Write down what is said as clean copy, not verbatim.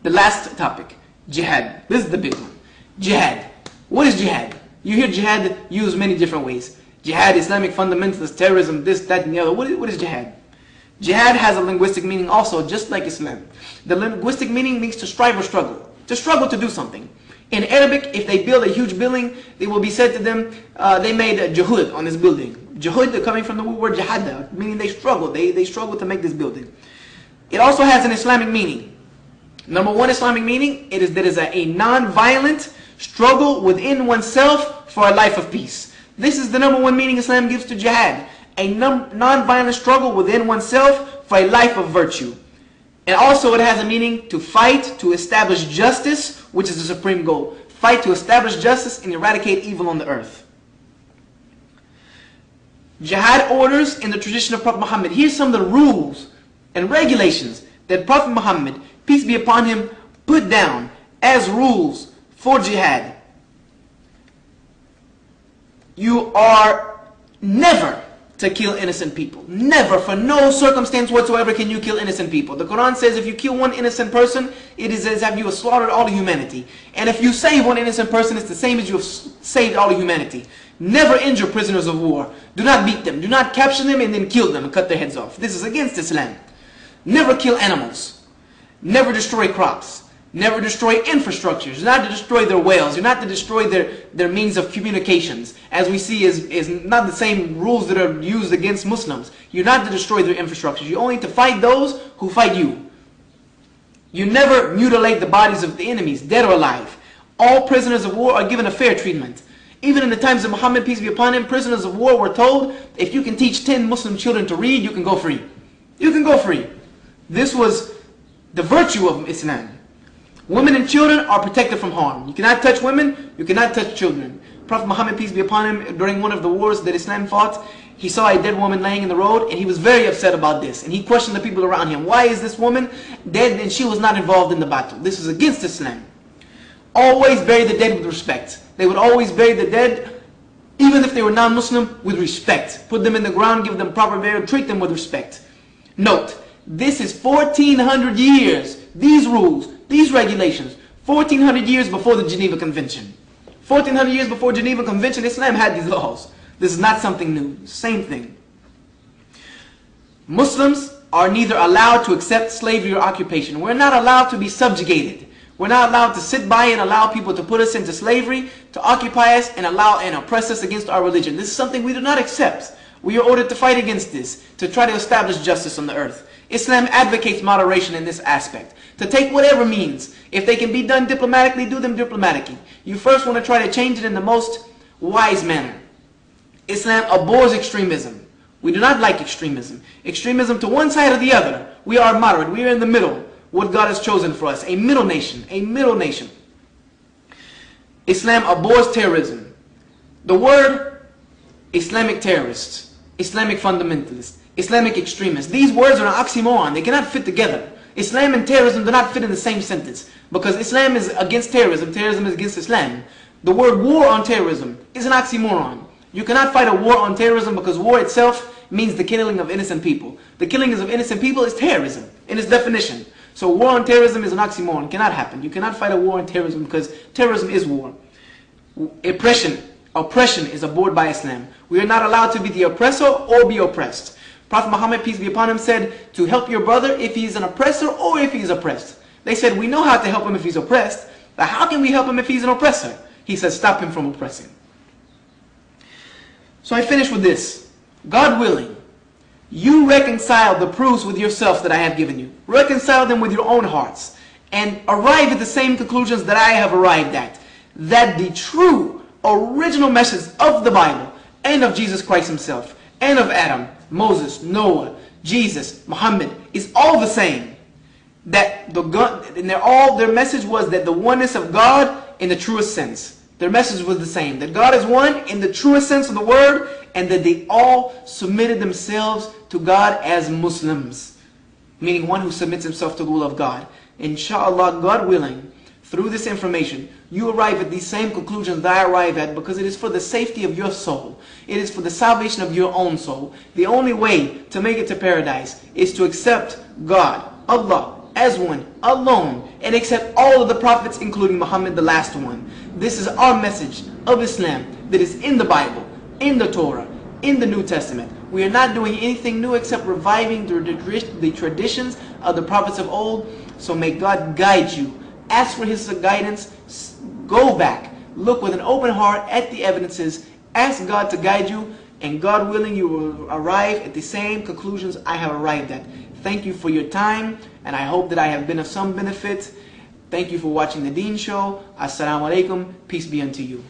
The last topic, jihad. This is the big one. Jihad. What is jihad? You hear jihad used many different ways. Jihad, Islamic fundamentalist, terrorism, this, that, and the other. What is jihad? Jihad has a linguistic meaning also, just like Islam. The linguistic meaning means to strive or struggle. To struggle to do something. In Arabic, if they build a huge building, they will be said to them, they made a juhud on this building. Juhud coming from the word jihad, meaning they struggle. They struggle to make this building. It also has an Islamic meaning. Number one Islamic meaning, it is a non-violent struggle within oneself for a life of peace. This is the number one meaning Islam gives to jihad. A non-violent struggle within oneself for a life of virtue. And also it has a meaning to fight, to establish justice, which is the supreme goal. Fight to establish justice and eradicate evil on the earth. Jihad orders in the tradition of Prophet Muhammad. Here's some of the rules and regulations that Prophet Muhammad, peace be upon him, put down as rules for jihad. You are never to kill innocent people. Never, for no circumstance whatsoever can you kill innocent people. The Quran says if you kill one innocent person, it is as if you have slaughtered all of humanity. And if you save one innocent person, it's the same as you have saved all of humanity. Never injure prisoners of war. Do not beat them. Do not capture them and then kill them and cut their heads off. This is against Islam. Never kill animals. Never destroy crops. Never destroy infrastructures. You're not to destroy their wells. You're not to destroy their means of communications. As we see is not the same rules that are used against Muslims. You're not to destroy their infrastructures. You're only to fight those who fight you. You never mutilate the bodies of the enemies, dead or alive. All prisoners of war are given a fair treatment. Even in the times of Muhammad, peace be upon him, prisoners of war were told, if you can teach 10 Muslim children to read, you can go free. You can go free. This was the virtue of Islam. Women and children are protected from harm. You cannot touch women, you cannot touch children. Prophet Muhammad, peace be upon him, during one of the wars that Islam fought, he saw a dead woman laying in the road and he was very upset about this. And he questioned the people around him, why is this woman dead and she was not involved in the battle? This is against Islam. Always bury the dead with respect. They would always bury the dead, even if they were non-Muslim, with respect. Put them in the ground, give them proper burial, treat them with respect. Note, this is 1400 years, these rules, these regulations, 1400 years before the Geneva Convention. 1400 years before Geneva Convention, Islam had these laws. This is not something new. Same thing. Muslims are neither allowed to accept slavery or occupation. We're not allowed to be subjugated. We're not allowed to sit by and allow people to put us into slavery, to occupy us and allow and oppress us against our religion. This is something we do not accept. We are ordered to fight against this, to try to establish justice on the earth. Islam advocates moderation in this aspect. To take whatever means. If they can be done diplomatically, do them diplomatically. You first want to try to change it in the most wise manner. Islam abhors extremism. We do not like extremism. Extremism to one side or the other. We are moderate. We are in the middle. What God has chosen for us. A middle nation. A middle nation. Islam abhors terrorism. The word Islamic terrorists, Islamic fundamentalists, Islamic extremists. These words are an oxymoron. They cannot fit together. Islam and terrorism do not fit in the same sentence. Because Islam is against terrorism. Terrorism is against Islam. The word war on terrorism is an oxymoron. You cannot fight a war on terrorism because war itself means the killing of innocent people. The killing of innocent people is terrorism in its definition. So war on terrorism is an oxymoron. It cannot happen. You cannot fight a war on terrorism because terrorism is war. Oppression is abhorred by Islam. We are not allowed to be the oppressor or be oppressed. Prophet Muhammad, peace be upon him, said to help your brother if he is an oppressor or if he is oppressed. They said, we know how to help him if he's oppressed, but how can we help him if he's an oppressor? He said, stop him from oppressing. So I finish with this. God willing, you reconcile the proofs with yourselves that I have given you. Reconcile them with your own hearts and arrive at the same conclusions that I have arrived at. That the true, original message of the Bible and of Jesus Christ himself and of Adam, Moses, Noah, Jesus, Muhammad is all the same. That their message was that the oneness of God in the truest sense. Their message was the same. That God is one in the truest sense of the word, and that they all submitted themselves to God as Muslims. Meaning one who submits himself to the will of God. Inshallah, God willing, through this information, you arrive at these same conclusions that I arrive at because it is for the safety of your soul. It is for the salvation of your own soul. The only way to make it to paradise is to accept God, Allah, as one, alone, and accept all of the prophets, including Muhammad, the last one. This is our message of Islam that is in the Bible, in the Torah, in the New Testament. We are not doing anything new except reviving the traditions of the prophets of old. So may God guide you. Ask for His guidance. Go back. Look with an open heart at the evidences. Ask God to guide you. And God willing, you will arrive at the same conclusions I have arrived at. Thank you for your time. And I hope that I have been of some benefit. Thank you for watching the Deen Show. Assalamu alaikum. Peace be unto you.